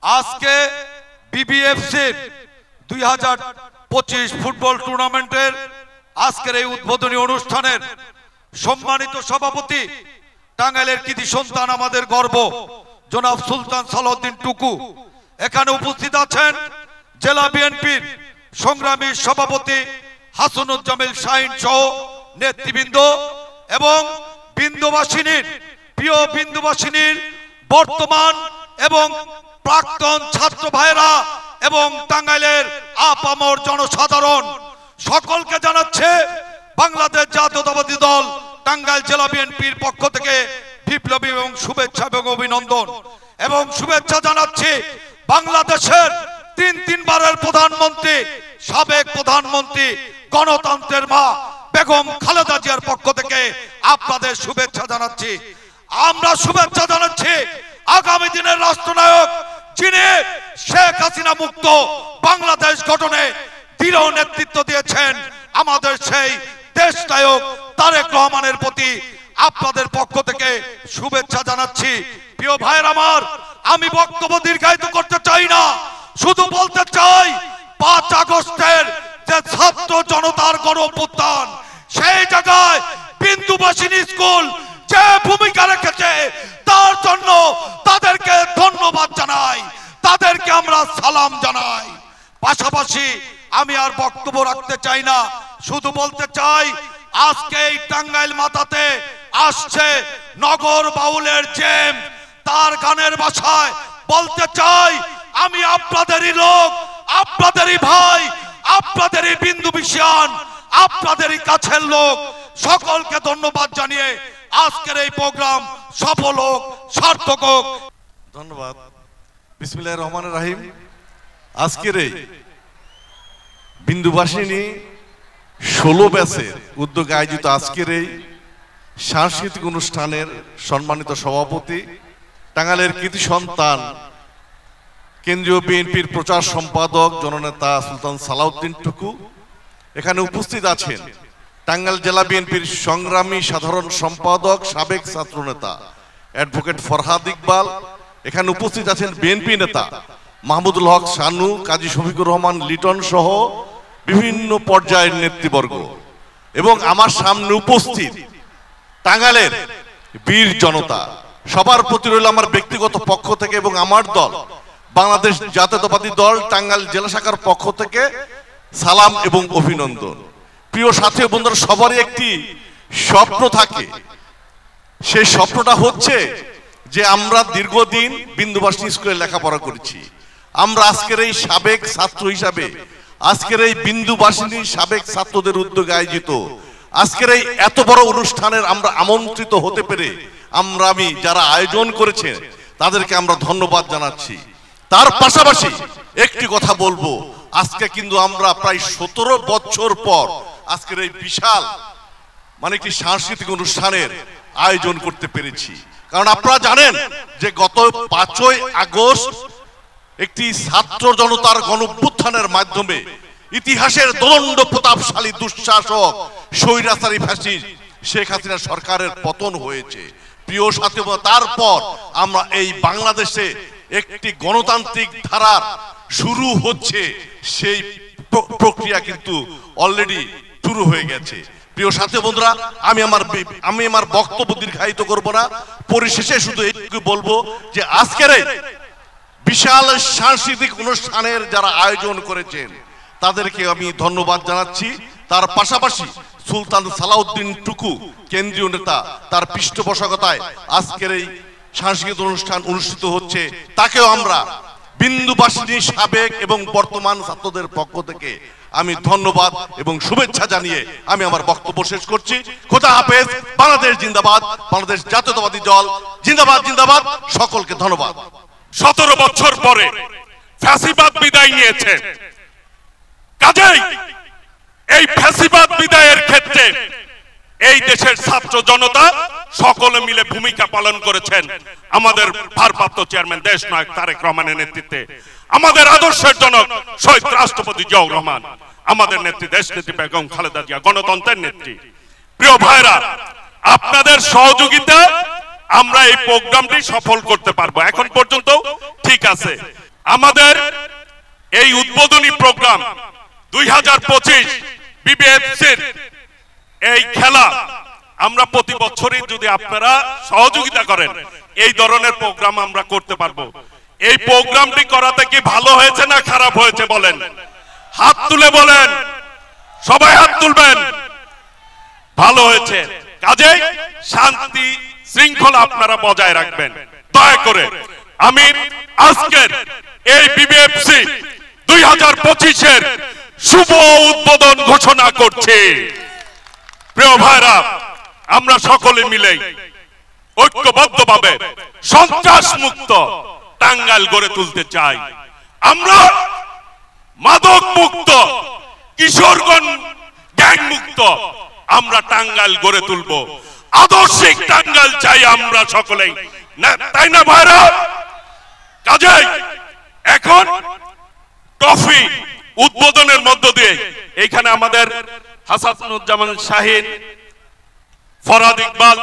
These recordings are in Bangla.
আজকে বিবিএফসির 2025 ফুটবল টুর্নামেন্টের আজকের এই উদ্বোধনী অনুষ্ঠানের সম্মানিত সভাপতি, টাঙ্গাইলের কৃতি সন্তান, আমাদের গর্ব জনাব সুলতান সালাউদ্দিন টুকু। এখানে উপস্থিত আছেন জেলা বিএনপির সংগ্রামী সভাপতি হাসানুজ্জামিল শাহিন সহ নেতৃবৃন্দ এবং বিন্দুবাসিনীর প্রিয় বিন্দুবাসিনীর বর্তমান এবং প্রাক্তন ছাত্র ভাইরা এবং টাঙ্গাইলের আপামর জনসাধারণ সকলকে জানাচ্ছে বাংলাদেশ জাতীয়তাবাদী দল টাঙ্গাইল জেলা বিএনপির পক্ষ থেকে বিপ্লবী এবং শুভেচ্ছা এবং অভিনন্দন এবং শুভেচ্ছা জানাচ্ছি বাংলাদেশের তিনবারের প্রধানমন্ত্রী, সাবেক প্রধানমন্ত্রী, গণতন্ত্রের মা বেগম খালেদা জিয়ার পক্ষ থেকে আপনাদের শুভেচ্ছা জানাচ্ছি। আমরা শুভেচ্ছা জানাচ্ছি আগামী দিনের রাষ্ট্রনায়ক, যিনি শেখ হাসিনা মুক্ত বাংলাদেশ গঠনে দৃঢ় নেতৃত্ব দিয়েছেন, আমাদের সেই দেশ নায়ক তারেক রহমানের প্রতি আপনাদের পক্ষ থেকে শুভেচ্ছা জানাচ্ছি। প্রিয় ভাইয়ের আমার, আমি বক্তব্য দীর্ঘায়িত করতে চাই না, শুধু বলতে চাই 5 আগস্টের যে ছাত্র জনতার গণ অভ্যুত্থান, সেই জায়গায় বিন্দুবাসিনী স্কুল যে ভূমিকা রেখেছে তার জন্য তাদেরকে ধন্যবাদ জানাই, তাদেরকে আমরা সালাম জানাই। পাশাপাশি আমি আর বক্তব্য রাখতে চাই না, শুধু বলতে চাই আজকে এই টাঙ্গাইল মাথাতে আসছে নগর বাউলের জেম, তার গানের ভাষায় বলতে চাই আমি আপনাদেরই লোক, আপনাদেরই ভাই, আপনাদেরই বিন্দু বিশান, আপনাদেরই কাছের লোক। সকলকে ধন্যবাদ জানিয়ে আজকের এই প্রোগ্রাম সফল হোক, সার্থক হোক। ধন্যবাদ। বিসমিল্লাহির রহমানির রহিম। আজকের এই বিন্দুবাসিনী 16 ব্যাচের উদ্যোগে আয়োজিত আজকের এই সাংস্কৃতিক অনুষ্ঠানের সম্মানিত সভাপতি, টাঙ্গাইলের কৃতি সন্তান, কেন্দ্রীয় বিএনপির প্রচার সম্পাদক জননেতা সুলতান সালাউদ্দিন টুকু। এখানে উপস্থিত আছেন টাঙ্গাইল জেলা বিএনপির সংগ্রামী সাধারণ সম্পাদক, সাবেক ছাত্রনেতা অ্যাডভোকেট ফরহাদ ইকবাল। এখানে উপস্থিত আছেন বিএনপি নেতা মাহমুদুল হক শানু, কাজী শফিকুর রহমান লিটন সহ বিভিন্ন পর্যায়ের নেতৃবর্গ এবং আমার সামনে উপস্থিত টাঙ্গাইলের বীর জনতা। সবার প্রতি রইল আমার ব্যক্তিগত পক্ষ থেকে এবং আমার দল বাংলাদেশ জাতীয়তাবাদী দল টাঙ্গাইল জেলা শাখার পক্ষ থেকে সালাম এবং অভিনন্দন। প্রিয় সাথী বন্ধুরা, সবারই একটি স্বপ্ন থাকে, সেই স্বপ্নটা হচ্ছে যে আমরা দীর্ঘদিন বিন্দুবাসিনী স্কুলে লেখাপড়া করেছি। আমরা আজকের এই সাবেক ছাত্র হিসাবে আজকের এই বিন্দুবাসিনী সাবেক ছাত্রদের উদ্যোগে আয়োজিত আজকের এই এত বড় অনুষ্ঠানের আমরা আমন্ত্রিত হতে পেরে আমি যারা আয়োজন করেছেন তাদেরকে আমরা ধন্যবাদ জানাচ্ছি। তার পাশাপাশি একটি কথা বলবো, আজকে কিন্তু আমরা প্রায় 17 বছর পর আজকের এই বিশাল একটি সাংস্কৃতিক অনুষ্ঠানের আয়োজন করতে পেরেছি। কারণ আপনারা জানেন যে গত 5ই আগস্ট একটি ছাত্র জনতার গণঅভ্যুত্থানের মাধ্যমে ইতিহাসের দোলন্ড প্রতাপশালী দুঃশাসক স্বৈরাচারী ফ্যাসিস্ট শেখ হাসিনা সরকারের পতন হয়েছে। প্রিয় সাথী, তারপর আমরা এই বাংলাদেশে একটি গণতান্ত্রিক ধারার শুরু হচ্ছে, সেই প্রক্রিয়া কিন্তু অলরেডি শুরু হয়ে গেছে। প্রিয় সাথী বন্ধুরা, আমি আমার বক্তব্য দীর্ঘায়িত করব না, পরিশেষে শুধু এইটুকু বলবো যে আজকের এই বিশাল সাংস্কৃতিক অনুষ্ঠানের যারা আয়োজন করেছেন তাদেরকে আমি ধন্যবাদ জানাচ্ছি। তার পাশাপাশি সুলতান সালাউদ্দিন টুকু কেন্দ্রীয় নেতা, তার পৃষ্ঠপোষকতায় আজকের এই সাংস্কৃতিক অনুষ্ঠান অনুষ্ঠিত হচ্ছে, তাকেও আমরা বিন্দুবাসিনী সাবেক এবং বর্তমান ছাত্রদের পক্ষ থেকে আমি ধন্যবাদ এবং শুভেচ্ছা জানিয়ে আমি আমার বক্তব্য শেষ করছি। খোদা হাফেজ। বাংলাদেশ জিন্দাবাদ, বাংলাদেশ জাতীয়তাবাদী দল জিন্দাবাদ, জিন্দাবাদ। সকলকে ধন্যবাদ। 17 বছর পরে ফ্যাসিবাদ বিদায় নিয়েছে, কাজেই এই ফ্যাসিবাদ বিদায়ের ক্ষেত্রে এই দেশের ছাত্র জনতা সকলে মিলে ভূমিকা পালন করেছেন। আমাদের ভারপ্রাপ্ত চেয়ারম্যান দেশ নায়ক তারেক রহমানের নেতৃত্বে, আমাদের আদর্শের জনক শহীদ রাষ্ট্রপতি জিয়াউর রহমান, আমাদের নেত্রী দেশ নেত্রী বেগম খালেদা জিয়া, গণতন্ত্রের নেত্রী। প্রিয় ভাইরা, আপনাদের সহযোগিতা আমরা এই প্রোগ্রামটি সফল করতে পারবো। এখন পর্যন্ত ঠিক আছে, আমাদের এই উদ্বোধনী প্রোগ্রাম 2025 বিবিএফসির এই খেলা আমরা প্রতি বছরই যদি আপনারা সহযোগিতা করেন এই ধরনের প্রোগ্রাম আমরা করতে পারবো। এই প্রোগ্রামটি করাতে কি ভালো হয়েছে না খারাপ হয়েছে বলেন? হাত তুলে বলেন, সবাই হাত তুলবেন। ভালো হয়েছে। কাজেই শান্তি শৃঙ্খলা আপনারা বজায় রাখবেন দয়া করে। আমি আজকের এই বিবিএফসি 2025-এর শুভ উদ্বোধন ঘোষণা করছি। প্রিয় ভাইরা, আমরা সকলে মিলে ঐক্যবদ্ধভাবে সন্ত্রাস মুক্ত টাঙ্গাইল গড়ে তুলতে চাই। আমরা মাদক মুক্ত, কিশোরগঞ্জ গ্যাং মুক্ত আমরা টাঙ্গাইল গড়ে তুলবো। আদর্শিক টাঙ্গাইল চাই আমরা সকলেই, তাই না ভাইরা? কাজেই এখন ট্রফি উদ্বোধনের মধ্য দিয়ে এখানে আমাদের হাসানুজ্জামান শাহিন, ফরাদ ইকবাল,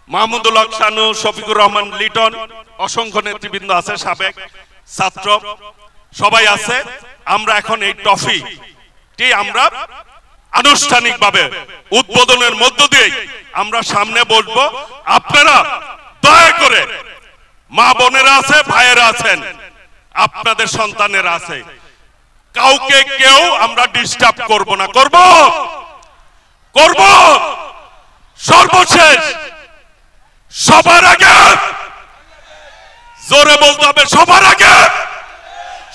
মাহমুদুল হক শানু, শফিকুর রহমান লিটন, অসংখ্য নেতৃবৃন্দ আছে, সাবেক ছাত্র সবাই আছে। আমরা এখন এই ট্রফিটি আমরা আনুষ্ঠানিকভাবে উদ্বোধনের মধ্য দিয়ে আমরা সামনে বসবো। আপনারা দয়া করে, মা বোনেরা আছে, ভাইয়েরা আছেন, আপনাদের সন্তানেরা আছে, কাউকে কেউ আমরা ডিস্টার্ব করব না। করব করব সর্বশেষ সবার আগে জোরে বলতে হবে, সবার আগে,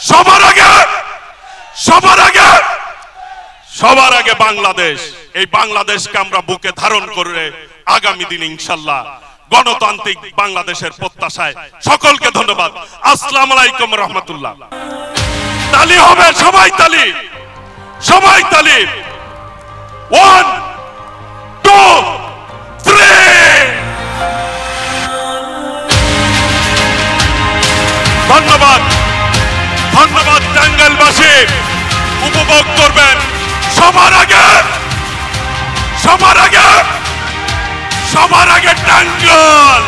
সবার আগে, সবার আগে, সবার আগে বাংলাদেশ। এই বাংলাদেশকে আমরা বুকে ধারণ করে আগামী দিন ইনশাআল্লাহ গণতান্ত্রিক বাংলাদেশের প্রত্যাশায় সকলকে ধন্যবাদ। আসসালামু আলাইকুম রহমতুল্লাহ। তালি হবে, সবাই তালি, সবাই তালি। 1 2 3। ধন্যবাদ, ধন্যবাদ টাঙ্গাইলবাসী। উপভোগ করবেন সবার আগে, সবার আগে, সবার আগে টাঙ্গাইল।